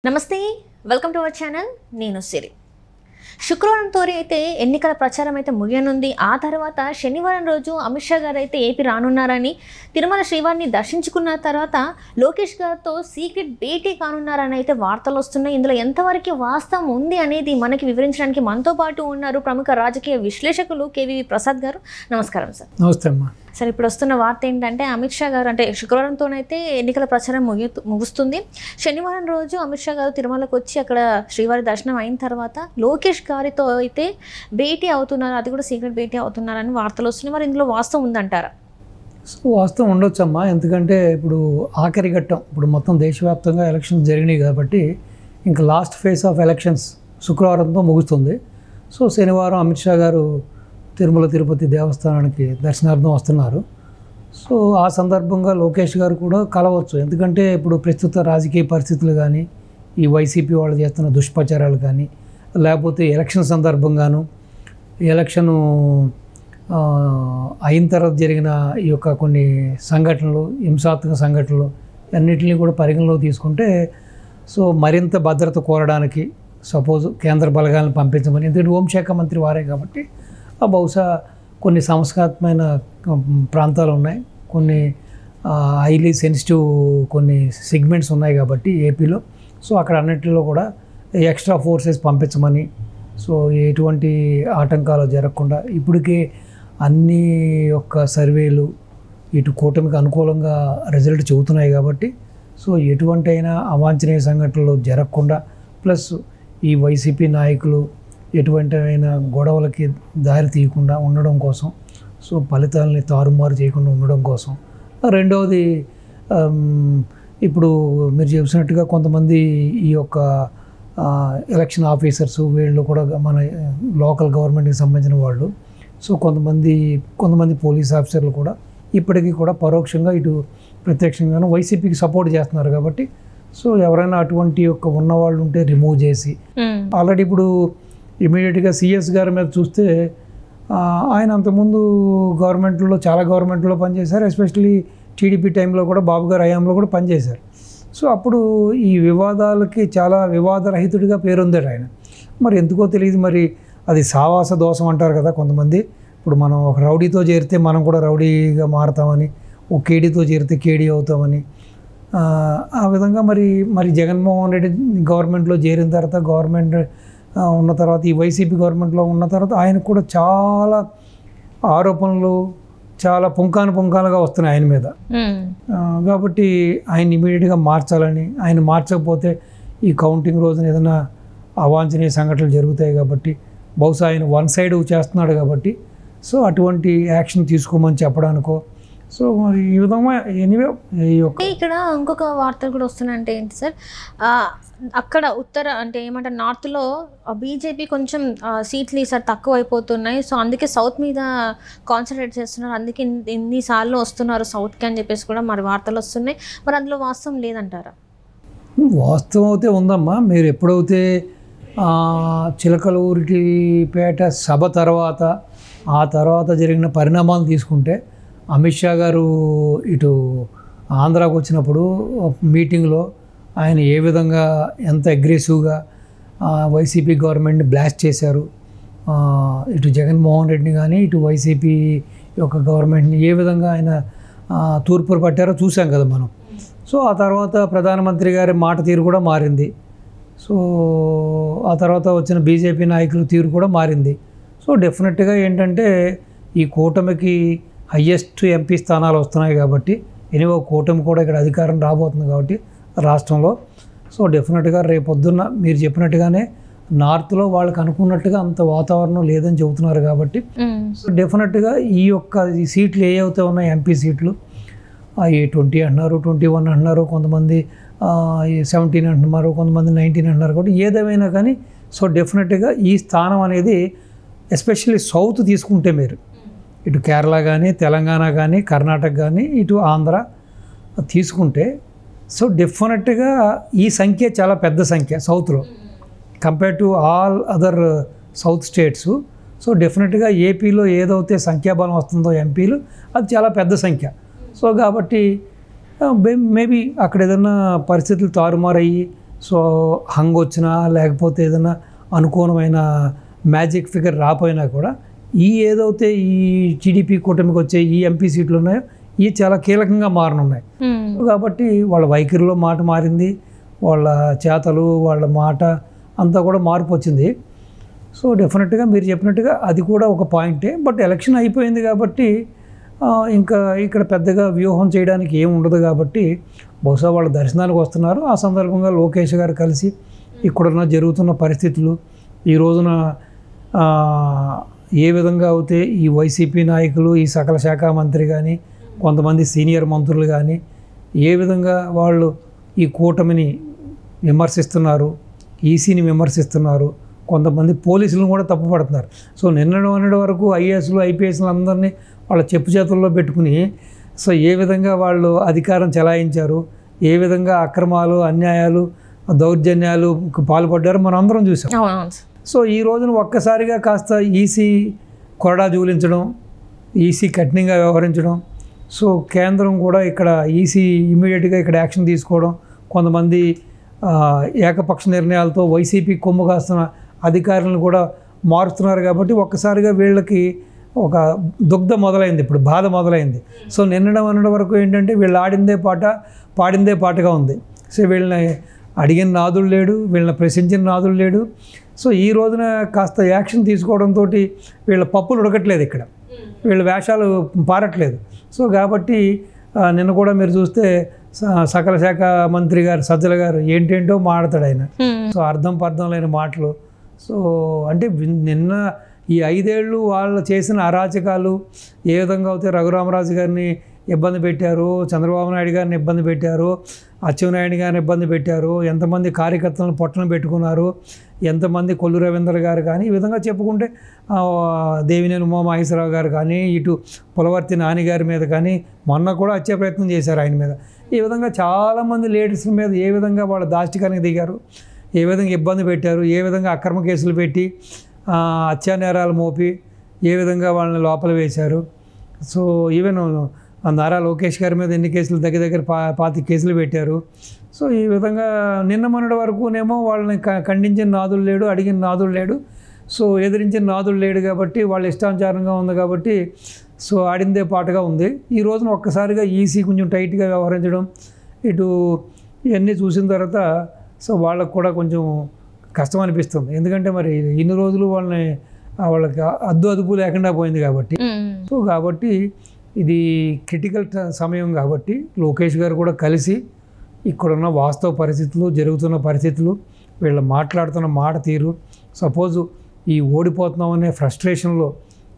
నమస్తే welcome to our channel నేను సిరి శుక్రవారంతో అయితే ఎన్నికల ప్రచారం అయితే ముగియనుంది ఆ తర్వాత శనివారం రోజు అమిత్ షా గారు అయితే ఏపీ రానున్నారని తిరుమల శ్రీవారిని దర్శించుకున్న తర్వాత లోకేష్ గారితో సీక్రెట్ భేటీ కానున్నారని అయితే వార్తలు వస్తున్నాయి ఇందులో ఎంతవరకు వాస్తవం ఉంది అనేది మనకి వివరించడానికి మనతో పాటు ఉన్నారు ప్రముఖ రాజకీయ విశ్లేషకులు కేవీవి ప్రసాద్ గారు నమస్కారం సార్ నమస్తే అమ్మా సార్ ఇప్పుడు వస్తున్న వార్త ఏంటంటే అమిత్ షా గారు అంటే శుక్రవారంతోనైతే ఎన్నికల ప్రచారం ముగుస్తుంది శనివారం రోజు అమిత్ షా గారు తిరుమలకు వచ్చి అక్కడ శ్రీవారి దర్శనం అయిన తర్వాత లోకేష్ గారితో అయితే భేటీ అవుతున్నారు అది కూడా సీక్రెట్ భేటీ అవుతున్నారని వార్తలు వస్తున్నాయి మరి ఇందులో వాస్తవం ఉందంటారా సో వాస్తవం ఉండొచ్చమ్మా ఎందుకంటే ఇప్పుడు ఆఖరి ఘట్టం ఇప్పుడు మొత్తం దేశవ్యాప్తంగా ఎలక్షన్స్ జరిగినాయి కాబట్టి ఇంకా లాస్ట్ ఫేజ్ ఆఫ్ ఎలక్షన్స్ శుక్రవారంతో ముగుస్తుంది సో శనివారం అమిత్ షా గారు తిరుమల తిరుపతి దేవస్థానానికి దర్శనార్థం వస్తున్నారు సో ఆ సందర్భంగా లోకేష్ గారు కూడా కలవచ్చు ఎందుకంటే ఇప్పుడు ప్రస్తుత రాజకీయ పరిస్థితులు కానీ ఈ వైసీపీ వాళ్ళు చేస్తున్న దుష్ప్రచారాలు కానీ లేకపోతే ఎలక్షన్ సందర్భంగాను ఎలక్షను అయిన తర్వాత జరిగిన ఈ యొక్క కొన్ని సంఘటనలు హింసాత్మక సంఘటనలు అన్నింటినీ కూడా పరిగణలోకి తీసుకుంటే సో మరింత భద్రత కోరడానికి సపోజ్ కేంద్ర బలగాలను పంపించమని ఎందుకంటే హోంశాఖ మంత్రి వారే కాబట్టి బహుశా కొన్ని సంస్కారమైన ప్రాంతాలు ఉన్నాయి కొన్ని హైలీ సెన్సిటివ్ కొన్ని సెగ్మెంట్స్ ఉన్నాయి కాబట్టి ఏపీలో సో అక్కడ అన్నింటిలో కూడా ఎక్స్ట్రా ఫోర్సెస్ పంపించమని సో ఎటువంటి ఆటంకాలు జరగకుండా ఇప్పటికే అన్ని యొక్క సర్వేలు ఇటు కూటమికి అనుకూలంగా రిజల్ట్ చెబుతున్నాయి కాబట్టి సో ఎటువంటి అయినా అవాంఛనీయ సంఘటనలు జరగకుండా ప్లస్ ఈ వైసీపీ నాయకులు ఎటువంటివైనా గొడవలకి దారి తీయకుండా ఉండడం కోసం సో ఫలితాలని తారుమారు చేయకుండా ఉండడం కోసం రెండవది ఇప్పుడు మీరు చెప్పినట్టుగా కొంతమంది ఈ యొక్క ఎలక్షన్ ఆఫీసర్స్ వీళ్ళు కూడా మన లోకల్ గవర్నమెంట్కి సంబంధించిన వాళ్ళు సో కొంతమంది పోలీస్ ఆఫీసర్లు కూడా ఇప్పటికీ కూడా పరోక్షంగా ఇటు ప్రత్యక్షంగాను వైసీపీకి సపోర్ట్ చేస్తున్నారు కాబట్టి సో ఎవరైనా అటువంటి యొక్క ఉన్నవాళ్ళు ఉంటే రిమూవ్ చేసి ఆల్రెడీ ఇప్పుడు ఇమీడియట్గా సిఎస్ గారి మీద చూస్తే ఆయన అంతకుముందు చాలా గవర్నమెంట్లో పనిచేశారు ఎస్పెషల్లీ టీడీపీ టైంలో కూడా బాబు గారి హయాంలో కూడా పనిచేశారు సో అప్పుడు ఈ వివాదాలకి చాలా వివాదరహితుడిగా పేరొందాడు ఆయన మరి ఎందుకో తెలియదు మరి అది సావాస దోషం అంటారు కదా కొంతమంది ఇప్పుడు మనం ఒక రౌడీతో చేరితే మనం కూడా రౌడీగా మారుతామని ఒక కేడీతో చేరితే కేడీ అవుతామని ఆ విధంగా మరి జగన్మోహన్ రెడ్డి గవర్నమెంట్లో చేరిన తర్వాత గవర్నమెంట్ ఉన్న తర్వాత ఈ వైసీపీ గవర్నమెంట్లో ఉన్న తర్వాత ఆయనకు కూడా చాలా ఆరోపణలు చాలా పుంకానుగా వస్తున్నాయి ఆయన మీద కాబట్టి ఆయన ఇమీడియట్గా మార్చాలని ఆయన మార్చకపోతే ఈ కౌంటింగ్ రోజున ఏదైనా అవాంఛనీయ సంఘటనలు జరుగుతాయి కాబట్టి బహుశా ఆయన వన్ సైడ్ చేస్తున్నాడు కాబట్టి సో అటువంటి యాక్షన్ తీసుకోమని చెప్పడానికో సో మరి ఈ విధంగా ఎనీవే ఇక్కడ ఇంకొక వార్తలు కూడా వస్తున్నాయంటే ఏంటి సార్ అక్కడ అంటే ఏమంటారు నార్త్లో బీజేపీ కొంచెం సీట్లు ఈసారి తక్కువ అయిపోతున్నాయి సో అందుకే సౌత్ మీద కాన్సన్ట్రేట్ చేస్తున్నారు అందుకే ఇన్నిసార్లు వస్తున్నారు సౌత్కి అని చెప్పేసి కూడా మరి వార్తలు వస్తున్నాయి మరి అందులో వాస్తవం లేదంటారా వాస్తవం అయితే ఉందమ్మా మీరు ఎప్పుడైతే చిలకలూరిపేట సభ తర్వాత ఆ తర్వాత జరిగిన పరిణామాలు తీసుకుంటే అమిత్ షా గారు ఇటు ఆంధ్రాకు వచ్చినప్పుడు మీటింగ్లో ఆయన ఏ విధంగా ఎంత అగ్రెసివ్గా వైసీపీ గవర్నమెంట్ని బ్లాస్ట్ చేశారు ఇటు జగన్మోహన్ రెడ్డిని కానీ ఇటు వైసీపీ యొక్క గవర్నమెంట్ని ఏ విధంగా ఆయన తూర్పురు పట్టారో చూసాం కదా మనం సో ఆ తర్వాత ప్రధానమంత్రి గారి మాట తీరు కూడా మారింది సో ఆ తర్వాత వచ్చిన బీజేపీ నాయకుల తీరు కూడా మారింది సో డెఫినెట్గా ఏంటంటే ఈ కూటమికి హయ్యెస్ట్ ఎంపీ స్థానాలు వస్తున్నాయి కాబట్టి ఎనివో కూటమి కూడా ఇక్కడ అధికారం రాబోతుంది కాబట్టి రాష్ట్రంలో సో డెఫినెట్గా రేపొద్దున్న మీరు చెప్పినట్టుగానే నార్త్లో వాళ్ళకి అనుకున్నట్టుగా అంత వాతావరణం లేదని చెబుతున్నారు కాబట్టి సో డెఫినెట్గా ఈ సీట్లు ఏ అవుతా ఉన్నాయి ఎంపీ సీట్లు 20 అంటున్నారు 21 అంటున్నారు కొంతమంది 17 అంటున్నారు కొంతమంది 19 అంటున్నారు కాబట్టి ఏదేమైనా కానీ సో డెఫినెట్గా ఈ స్థానం అనేది ఎస్పెషల్లీ సౌత్ తీసుకుంటే మీరు ఇటు కేరళ కానీ తెలంగాణ కానీ కర్ణాటక కానీ ఇటు ఆంధ్ర తీసుకుంటే సో డెఫినెట్గా ఈ సంఖ్య చాలా పెద్ద సంఖ్య సౌత్లో compare to all other south states so డెఫినెట్గా ఏపీలో ఏదైతే సంఖ్యాబలం వస్తుందో ఎంపీలు అది చాలా పెద్ద సంఖ్య సో కాబట్టి మేబీ అక్కడ ఏదైనా పరిస్థితులు తారుమారయ్యి సో హంగ్ వచ్చినా లేకపోతే ఏదైనా అనుకూలమైన మ్యాజిక్ ఫిగర్ రాపోయినా కూడా ఏదైతే ఈ టీడీపీ కూటమికి వచ్చే ఈ ఎంపీ సీట్లు ఉన్నాయో ఇవి చాలా కీలకంగా మారనున్నాయి. కాబట్టి వాళ్ళ వైఖరిలో మాట మారింది, వాళ్ళ చేతలు వాళ్ళ మాట అంతా కూడా మార్పు వచ్చింది. సో డెఫినెట్గా మీరు చెప్పినట్టుగా అది కూడా ఒక పాయింటే. బట్ ఎలక్షన్ అయిపోయింది కాబట్టి ఇంకా ఇక్కడ పెద్దగా వ్యూహం చేయడానికి ఏమి ఉండదు కాబట్టి బహుశా వాళ్ళ దర్శనానికి వస్తున్నారు. ఆ సందర్భంగా లోకేష్ గారు కలిసి ఇక్కడున్న జరుగుతున్న పరిస్థితులు ఈ రోజున ఏ విధంగా అయితే ఈ వైసీపీ నాయకులు, ఈ సకల శాఖ మంత్రి కానీ, కొంతమంది సీనియర్ మంత్రులు కానీ ఏ విధంగా వాళ్ళు ఈ కూటమిని విమర్శిస్తున్నారు, ఈసీని విమర్శిస్తున్నారు, కొంతమంది పోలీసులను కూడా తప్పుపడుతున్నారు. సో నిన్నటి వరకు ఐఏఎస్లు ఐపీఎస్లు అందరినీ వాళ్ళ చెప్పు చేతుల్లో పెట్టుకుని సో ఏ విధంగా వాళ్ళు అధికారం చెలాయించారు, ఏ విధంగా అక్రమాలు, అన్యాయాలు, దౌర్జన్యాలు పాల్పడ్డారు మనం అందరం చూసాం. సో ఈ రోజున ఒక్కసారిగా కాస్త ఈసీ కొరడా జూలించడం, ఈసీ కఠినంగా వ్యవహరించడం, సో కేంద్రం కూడా ఇక్కడ ఈసీ ఇమ్మీడియట్గా ఇక్కడ యాక్షన్ తీసుకోవడం, కొంతమంది ఏకపక్ష నిర్ణయాలతో వైసీపీ కొమ్ము కాస్తున్న అధికారులను కూడా మారుస్తున్నారు. కాబట్టి ఒక్కసారిగా వీళ్ళకి ఒక దుగ్ధ మొదలైంది, ఇప్పుడు బాధ మొదలైంది. సో నిన్నటి వరకు ఏంటంటే వీళ్ళు ఆడిందే పాట పాడిందే పాటగా ఉంది. సో వీళ్ళని అడిగిన నాదుడు లేడు, వీళ్ళని ప్రశ్నించిన నాదుడు లేడు. సో ఈ రోజున కాస్త యాక్షన్ తీసుకోవడంతో వీళ్ళ పప్పులు ఉడకట్లేదు, ఇక్కడ వీళ్ళ వేషాలు పారట్లేదు. సో కాబట్టి నిన్న కూడా మీరు చూస్తే సకల శాఖ మంత్రి గారు సజ్జల గారు ఏంటేంటో మాట్లాడతాడు ఆయన. సో అర్థం పర్థం లేని మాటలు. సో అంటే నిన్న ఈ 5 ఏళ్ళు వాళ్ళు చేసిన అరాచకాలు ఏ విధంగా అయితే రఘురామరాజు గారిని ఇబ్బంది పెట్టారు, చంద్రబాబు నాయుడు గారిని ఇబ్బంది పెట్టారు, అచ్చెన్నాయుడు గారిని ఇబ్బంది పెట్టారు, ఎంతమంది కార్యకర్తలను పొట్టన పెట్టుకున్నారు, ఎంతమంది కొల్లు రవీంద్ర గారు కానీ ఈ విధంగా చెప్పుకుంటే దేవినేని ఉమామహేశ్వరరావు గారు కానీ, ఇటు పులవర్తి నాని గారి మీద కానీ మొన్న కూడా హత్య ప్రయత్నం చేశారు ఆయన మీద. ఈ విధంగా చాలామంది లేడీస్ మీద ఏ విధంగా వాళ్ళ దాష్టికానికి దిగారు, ఏ విధంగా ఇబ్బంది పెట్టారు, ఏ విధంగా అక్రమ కేసులు పెట్టి హత్యానేరాలు మోపి ఏ విధంగా వాళ్ళని లోపల వేశారు. సో ఈవెన్ నారా లోకేష్ గారి మీద ఎన్ని కేసులు దగ్గర 25 కేసులు పెట్టారు. సో ఈ విధంగా నిన్న మొన్నటి వరకునేమో వాళ్ళని ఖండించిన నాదులు లేడు, అడిగిన నాదులు లేడు, సో ఎదిరించిన నాదులు లేడు. కాబట్టి వాళ్ళ ఇష్టానుసారంగా ఉంది కాబట్టి సో ఆడిందే పాటగా ఉంది. ఈ రోజున ఒక్కసారిగా ఈసీ కొంచెం టైట్గా వ్యవహరించడం, ఇటు ఇవన్నీ చూసిన తర్వాత సో వాళ్ళకు కూడా కొంచెం కష్టం అనిపిస్తుంది. ఎందుకంటే మరి ఇన్ని రోజులు వాళ్ళకి అదుపు లేకుండా పోయింది కాబట్టి. సో కాబట్టి ఇది క్రిటికల్ సమయం కాబట్టి లోకేష్ గారు కూడా కలిసి ఇక్కడున్న వాస్తవ పరిస్థితులు, జరుగుతున్న పరిస్థితులు, వీళ్ళు మాట్లాడుతున్న మాట తీరు, సపోజు ఈ ఓడిపోతున్నామనే ఫ్రస్ట్రేషన్లో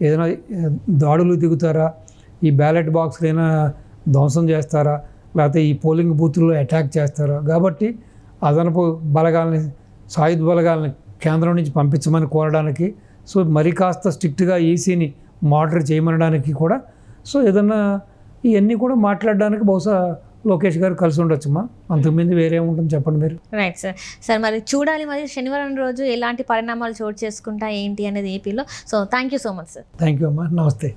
ఏదైనా దాడులు దిగుతారా, ఈ బ్యాలెట్ బాక్స్లు ఏమైనా ధ్వంసం చేస్తారా, లేకపోతే ఈ పోలింగ్ బూత్లో అటాక్ చేస్తారా. కాబట్టి అదనపు బలగాల్ని, సాయుధ బలగాల్ని కేంద్రం నుంచి పంపించమని కోరడానికి, సో మరి కాస్త స్ట్రిక్ట్గా ఈసీని మానిటర్ చేయమనడానికి కూడా, సో ఏదన్నా ఇవన్నీ కూడా మాట్లాడడానికి బహుశా లోకేష్ గారు కలిసి ఉండొచ్చుమా. అంతకుమింది వేరే ఉంటుంది చెప్పండి మీరు. రైట్ సార్ మరి చూడాలి మరి శనివారం రోజు ఎలాంటి పరిణామాలు చోటు చేసుకుంటా ఏంటి అనేది ఏపీలో. So thank you so much sir. Thank you అమ్మా, నమస్తే.